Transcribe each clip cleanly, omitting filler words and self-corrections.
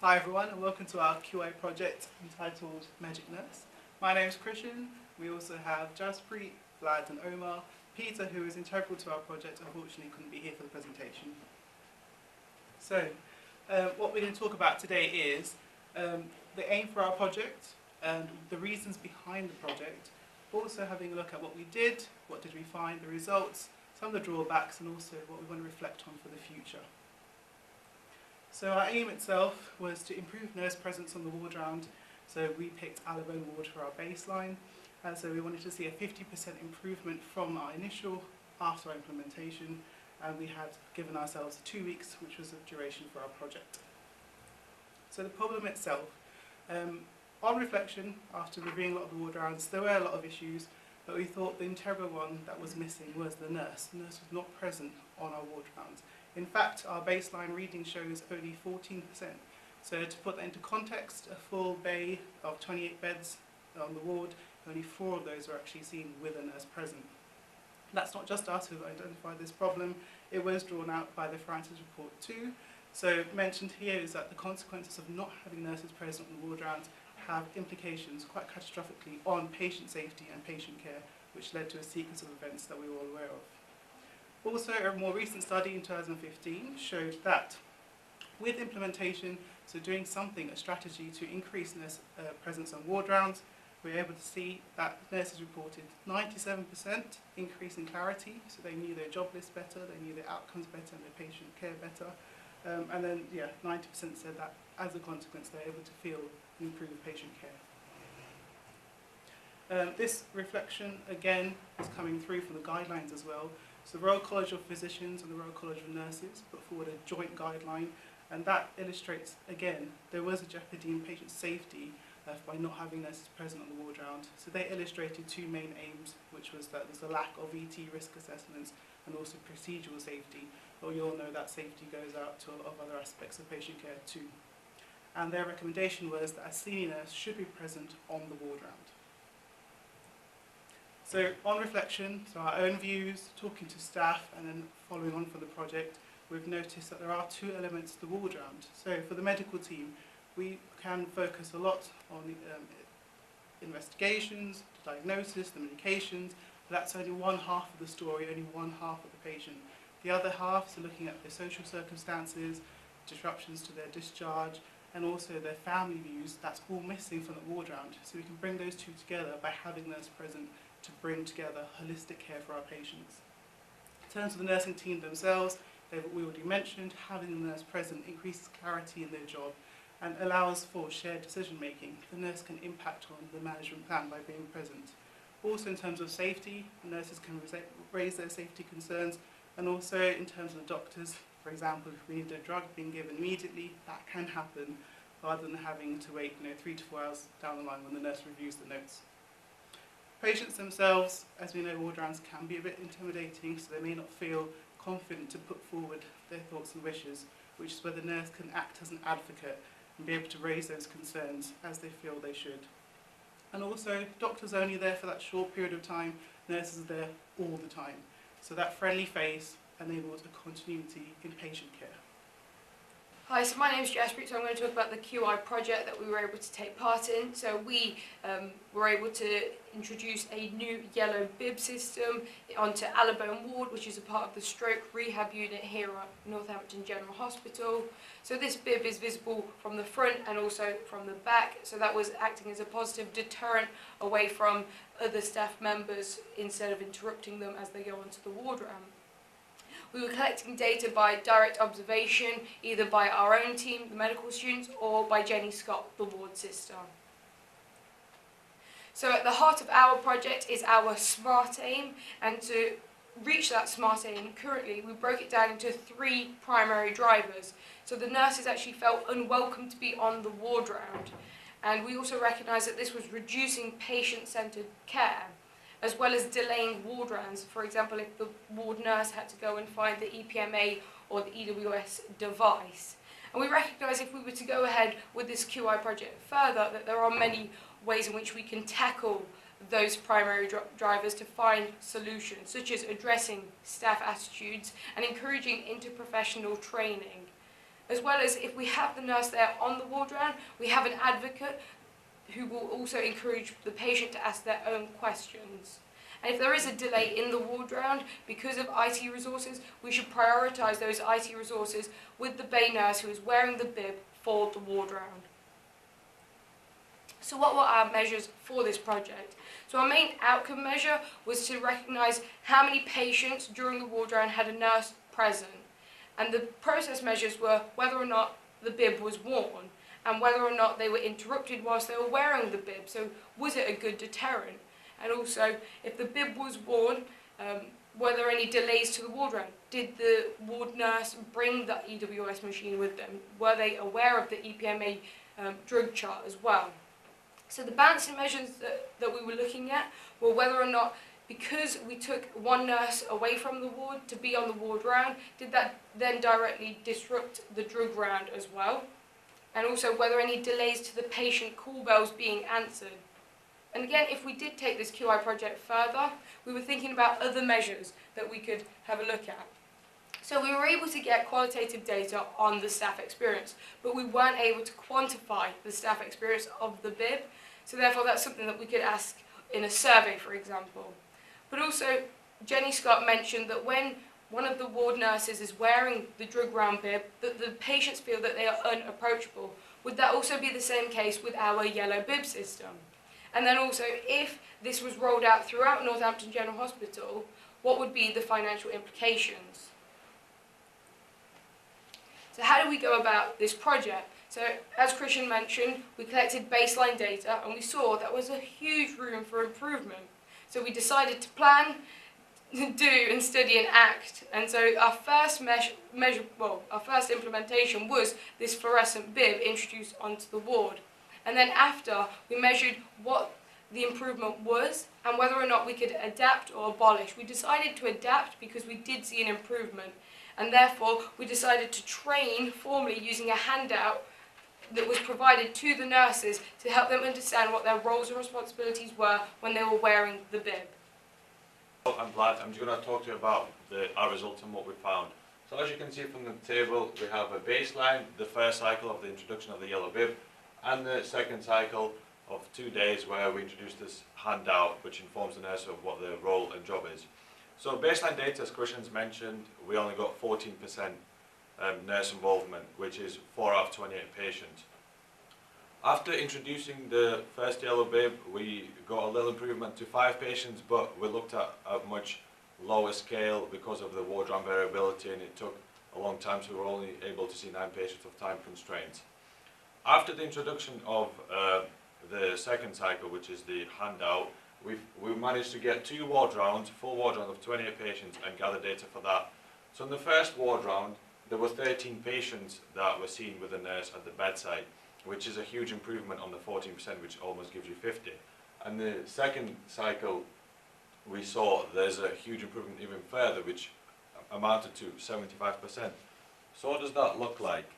Hi everyone and welcome to our QA project entitled Magic Nurse. My name is Krishan. We also have Jaspreet, Vlad and Omer. Peter, who is integral to our project, unfortunately couldn't be here for the presentation. So, what we're going to talk about today is the aim for our project and the reasons behind the project, also having a look at what we did, what did we find, the results, some of the drawbacks and also what we want to reflect on for the future. So our aim itself was to improve nurse presence on the ward round. So we picked Alabone ward for our baseline, and so we wanted to see a 50% improvement from our initial after our implementation, and we had given ourselves 2 weeks, which was the duration for our project. So the problem itself, on reflection, after reviewing a lot of the ward rounds, there were a lot of issues, but we thought the integral one that was missing was the nurse. The nurse was not present on our ward rounds. In fact, our baseline reading shows only 14%. So to put that into context, a full bay of 28 beds on the ward, only 4 of those were actually seen with a nurse present. That's not just us who identified this problem, it was drawn out by the Francis report too. So mentioned here is that the consequences of not having nurses present on the ward rounds have implications quite catastrophically on patient safety and patient care, which led to a sequence of events that we were all aware of. Also, a more recent study in 2015 showed that with implementation, so doing something, a strategy to increase nurse presence on ward rounds, we were able to see that nurses reported 97% increase in clarity, so they knew their job list better, they knew their outcomes better and their patient care better. And then, 90% said that as a consequence, they're able to feel improved patient care. This reflection, again, is coming through from the guidelines as well. So the Royal College of Physicians and the Royal College of Nurses put forward a joint guideline, and that illustrates, again, there was a jeopardy in patient safety by not having nurses present on the ward round. So they illustrated 2 main aims, which was that there's a lack of ET risk assessments and also procedural safety. Well, you all know that safety goes out to a lot of other aspects of patient care too. And their recommendation was that a senior nurse should be present on the ward round. So on reflection, so our own views, talking to staff and then following on from the project, we've noticed that there are 2 elements to the ward round. So for the medical team, we can focus a lot on the investigations, the diagnosis, the medications. That's only one half of the story, only one half of the patient. The other half is looking at their social circumstances, disruptions to their discharge, and also their family views. That's all missing from the ward round. So we can bring those 2 together by having nurse present to bring together holistic care for our patients. In terms of the nursing team themselves, we already mentioned, having the nurse present increases clarity in their job and allows for shared decision making. The nurse can impact on the management plan by being present. Also in terms of safety, nurses can raise their safety concerns, and also in terms of the doctors, for example, if we need a drug being given immediately, that can happen rather than having to wait 3 to 4 hours down the line when the nurse reviews the notes. Patients themselves, as we know, ward rounds can be a bit intimidating, so they may not feel confident to put forward their thoughts and wishes, which is where the nurse can act as an advocate and be able to raise those concerns as they feel they should. And also, doctors are only there for that short period of time, nurses are there all the time. So that friendly face enables a continuity in patient care. Hi, so my name is Jaspreet, so I'm going to talk about the QI project that we were able to take part in. So we were able to introduce a new yellow bib system onto Alabone ward, which is a part of the stroke rehab unit here at Northampton General Hospital. So this bib is visible from the front and also from the back, so that was acting as a positive deterrent away from other staff members instead of interrupting them as they go onto the ward round. We were collecting data by direct observation, either by our own team, the medical students, or by Jenny Scott, the ward sister. So at the heart of our project is our SMART aim, and to reach that SMART aim, currently we broke it down into 3 primary drivers. So the nurses actually felt unwelcome to be on the ward round, and we also recognised that this was reducing patient-centred care, as well as delaying ward rounds. For example, if the ward nurse had to go and find the EPMA or the EWS device. And we recognise if we were to go ahead with this QI project further, that there are many ways in which we can tackle those primary drivers to find solutions, such as addressing staff attitudes and encouraging interprofessional training. as well as if we have the nurse there on the ward round, we have an advocate who will also encourage the patient to ask their own questions. And if there is a delay in the ward round because of IT resources, we should prioritise those IT resources with the bay nurse who is wearing the bib for the ward round. So what were our measures for this project? So our main outcome measure was to recognise how many patients during the ward round had a nurse present. And the process measures were whether or not the bib was worn and whether or not they were interrupted whilst they were wearing the bib. So was it a good deterrent? And also, if the bib was worn, were there any delays to the ward round? Did the ward nurse bring the EWS machine with them? Were they aware of the EPMA drug chart as well? So the balancing measures that we were looking at were whether or not, because we took one nurse away from the ward to be on the ward round, did that then directly disrupt the drug round as well? And also whether any delays to the patient call bells being answered. And again, if we did take this QI project further, we were thinking about other measures that we could have a look at. So we were able to get qualitative data on the staff experience, but we weren't able to quantify the staff experience of the bib. So therefore, that's something that we could ask in a survey, for example. But also, Jenny Scott mentioned that when one of the ward nurses is wearing the drug round bib, that the patients feel that they are unapproachable. Would that also be the same case with our yellow bib system? And then also, if this was rolled out throughout Northampton General Hospital, what would be the financial implications? So how do we go about this project? So as Krishan mentioned, we collected baseline data and we saw there was a huge room for improvement. So we decided to plan, do and study and act. And so our first our first implementation was this fluorescent bib introduced onto the ward. And then after, we measured what the improvement was and whether or not we could adapt or abolish. We decided to adapt because we did see an improvement, and therefore we decided to train formally using a handout that was provided to the nurses to help them understand what their roles and responsibilities were when they were wearing the bib. I'm Vlad. I'm just going to talk to you about our results and what we found. So as you can see from the table, we have a baseline, the first cycle of the introduction of the yellow bib, and the second cycle of 2 days where we introduce this handout which informs the nurse of what their role and job is. So baseline data, as Krishan's mentioned, we only got 14% nurse involvement, which is 4 out of 28 patients. After introducing the first yellow bib, we got a little improvement to 5 patients, but we looked at a much lower scale because of the ward round variability, and it took a long time, so we were only able to see 9 patients of time constraints. After the introduction of the second cycle, which is the handout, we managed to get 2 ward rounds, full ward round of 28 patients, and gather data for that. So in the first ward round, there were 13 patients that were seen with a nurse at the bedside, which is a huge improvement on the 14%, which almost gives you 50. And the second cycle, we saw there's a huge improvement even further, which amounted to 75%. So what does that look like?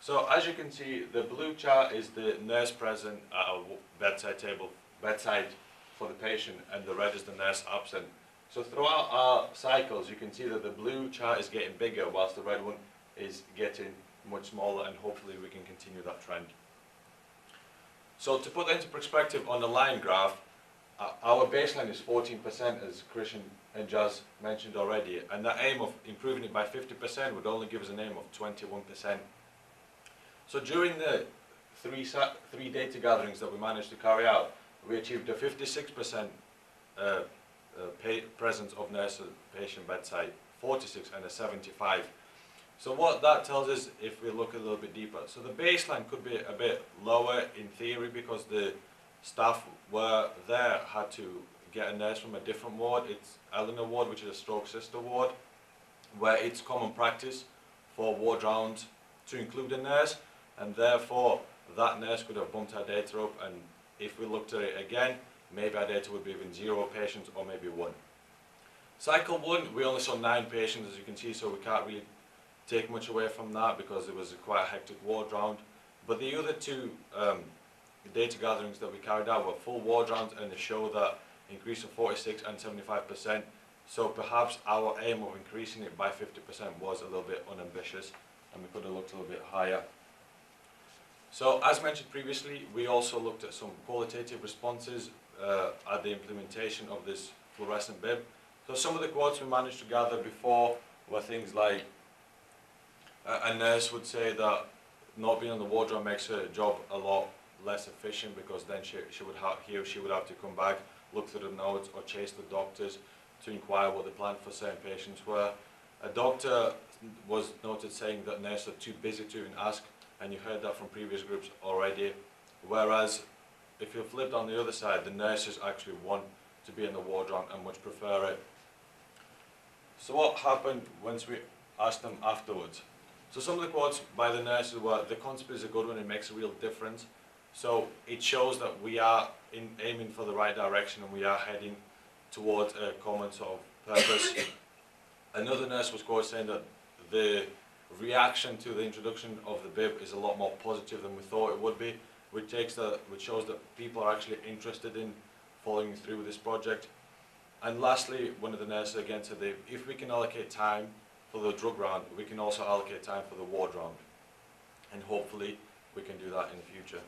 So as you can see, the blue chart is the nurse present at a bedside for the patient, and the red is the nurse absent. So throughout our cycles, you can see that the blue chart is getting bigger whilst the red one is getting much smaller, and hopefully we can continue that trend. So to put that into perspective on the line graph, our baseline is 14%, as Krishan and Jazz mentioned already, and that aim of improving it by 50% would only give us an aim of 21%. So during the three data gatherings that we managed to carry out, we achieved a 56% presence of nurse at patient bedside, 46 and a 75. So what that tells us, if we look a little bit deeper, so the baseline could be a bit lower in theory because the staff were there, had to get a nurse from a different ward. It's Eleanor ward, which is a stroke sister ward, where it's common practice for ward rounds to include a nurse, and therefore that nurse could have bumped our data up, and if we looked at it again, maybe our data would be even 0 patients or maybe 1. Cycle 1, we only saw 9 patients, as you can see, so we can't really take much away from that because it was quite a hectic ward round. But the other 2 data gatherings that we carried out were full ward rounds, and they show that increase of 46 and 75%. So perhaps our aim of increasing it by 50% was a little bit unambitious. and we could have looked a little bit higher. So as mentioned previously, we also looked at some qualitative responses at the implementation of this fluorescent bib. So some of the quotes we managed to gather before were things like, a nurse would say that not being on the wardrobe makes her job a lot less efficient, because then he or she would have to come back, look through the notes, or chase the doctors to inquire what the plan for certain patients were. A doctor was noted saying that nurses are too busy to even ask, and you heard that from previous groups already. Whereas if you're flipped on the other side, the nurses actually want to be in the wardrobe and much prefer it. So what happened once we asked them afterwards? So some of the quotes by the nurses were, the concept is a good one, it makes a real difference. So it shows that we are aiming for the right direction, and we are heading towards a common sort of purpose. Another nurse was quoted saying that the reaction to the introduction of the bib is a lot more positive than we thought it would be, which shows that people are actually interested in following through with this project. And lastly, one of the nurses again said that if we can allocate time for the drug round, we can also allocate time for the ward round, and hopefully we can do that in the future.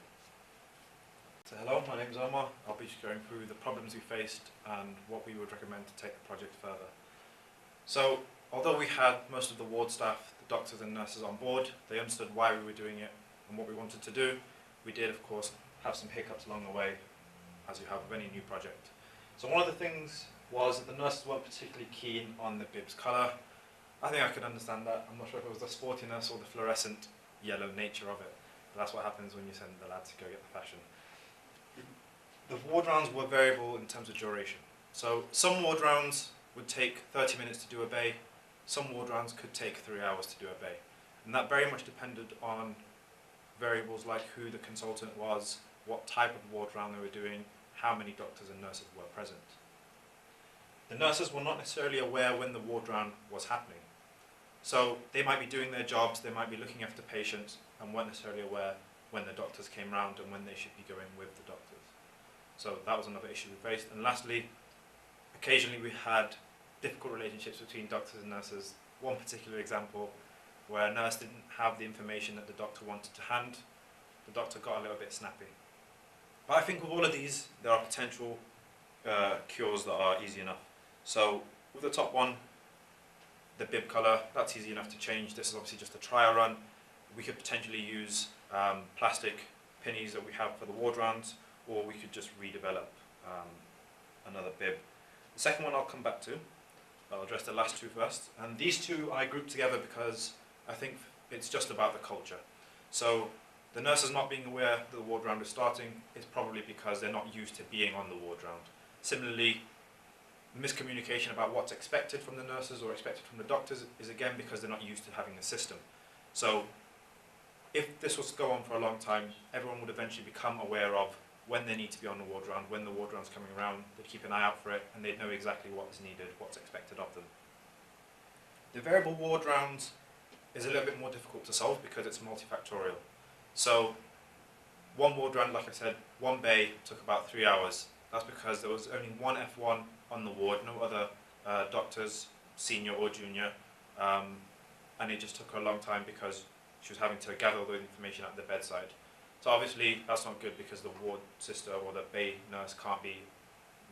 So hello, my name is Omar. I'll be just going through the problems we faced and what we would recommend to take the project further. So although we had most of the ward staff, the doctors and nurses on board, they understood why we were doing it and what we wanted to do. We did, of course, have some hiccups along the way, as you have with any new project. So one of the things was that the nurses weren't particularly keen on the bib's colour. I think I could understand that. I'm not sure if it was the sportiness or the fluorescent yellow nature of it, but that's what happens when you send the lads to go get the fashion. The ward rounds were variable in terms of duration. So some ward rounds would take 30 minutes to do a bay, some ward rounds could take 3 hours to do a bay. And that very much depended on variables like who the consultant was, what type of ward round they were doing, how many doctors and nurses were present. The nurses were not necessarily aware when the ward round was happening. So they might be doing their jobs, they might be looking after patients, and weren't necessarily aware when the doctors came round and when they should be going with the doctors. So that was another issue we faced. And lastly, occasionally we had difficult relationships between doctors and nurses. One particular example where a nurse didn't have the information that the doctor wanted to hand, the doctor got a little bit snappy. But I think with all of these, there are potential cures that are easy enough. So with the top one, the bib colour, that's easy enough to change. This is obviously just a trial run. We could potentially use plastic pennies that we have for the ward rounds, or we could just redevelop another bib. The second one I'll come back to. I'll address the last two first. And these two I grouped together because I think it's just about the culture. So the nurses not being aware that the ward round is starting is probably because they're not used to being on the ward round. Similarly, miscommunication about what's expected from the nurses or expected from the doctors is again because they're not used to having the system. So if this was to go on for a long time, everyone would eventually become aware of when they need to be on the ward round, when the ward round's coming around, they'd keep an eye out for it, and they'd know exactly what is needed, what's expected of them. The variable ward rounds is a little bit more difficult to solve because it's multifactorial. So one ward round, like I said, one bay took about 3 hours. That's because there was only one F1 on the ward, no other doctors, senior or junior, and it just took her a long time because she was having to gather all the information at the bedside. So obviously that's not good because the ward sister or the bay nurse can't be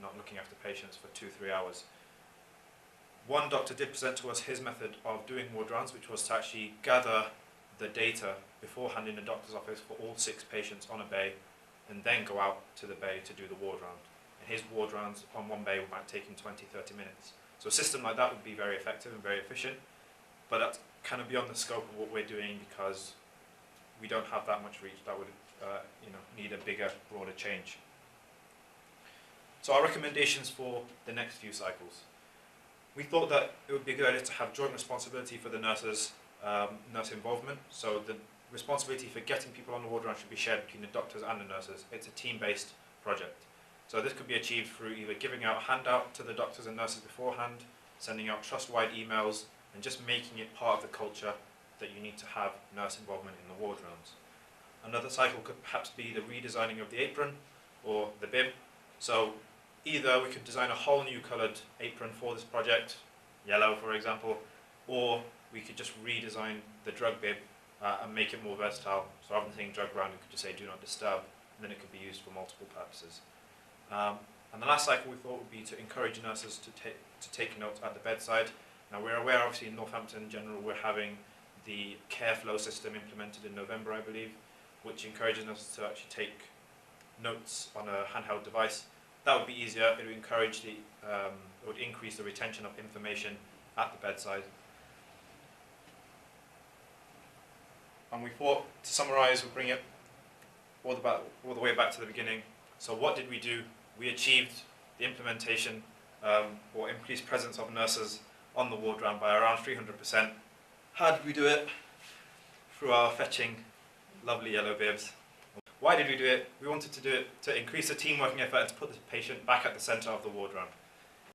not looking after patients for 2-3 hours. One doctor did present to us his method of doing ward rounds, which was to actually gather the data beforehand in the doctor's office for all 6 patients on a bay, and then go out to the bay to do the ward round. And his ward rounds on one bay might take him 20-30 minutes. So a system like that would be very effective and very efficient, but that's kind of beyond the scope of what we're doing because we don't have that much reach. That would need a bigger, broader change. So our recommendations for the next few cycles. We thought that it would be a good idea to have joint responsibility for the nurses, nurse involvement. So the responsibility for getting people on the ward round should be shared between the doctors and the nurses. It's a team-based project. So this could be achieved through either giving out a handout to the doctors and nurses beforehand, sending out trust-wide emails, and just making it part of the culture that you need to have nurse involvement in the ward rounds. Another cycle could perhaps be the redesigning of the apron or the bib. So either we could design a whole new coloured apron for this project, yellow for example, or we could just redesign the drug bib and make it more versatile. So rather than saying drug round, we could just say do not disturb, and then it could be used for multiple purposes. And the last cycle we thought would be to encourage nurses to take notes at the bedside. Now we're aware, obviously, in Northampton in general, we're having the care flow system implemented in November, I believe, which encourages nurses to actually take notes on a handheld device. That would be easier. It would encourage it would increase the retention of information at the bedside. And we thought, to summarise, we'll bring it all the way back to the beginning. So what did we do? We achieved the implementation or increased presence of nurses on the ward round by around 300%. How did we do it? Through our fetching, lovely yellow bibs. Why did we do it? We wanted to do it to increase the team working effort and to put the patient back at the centre of the ward round.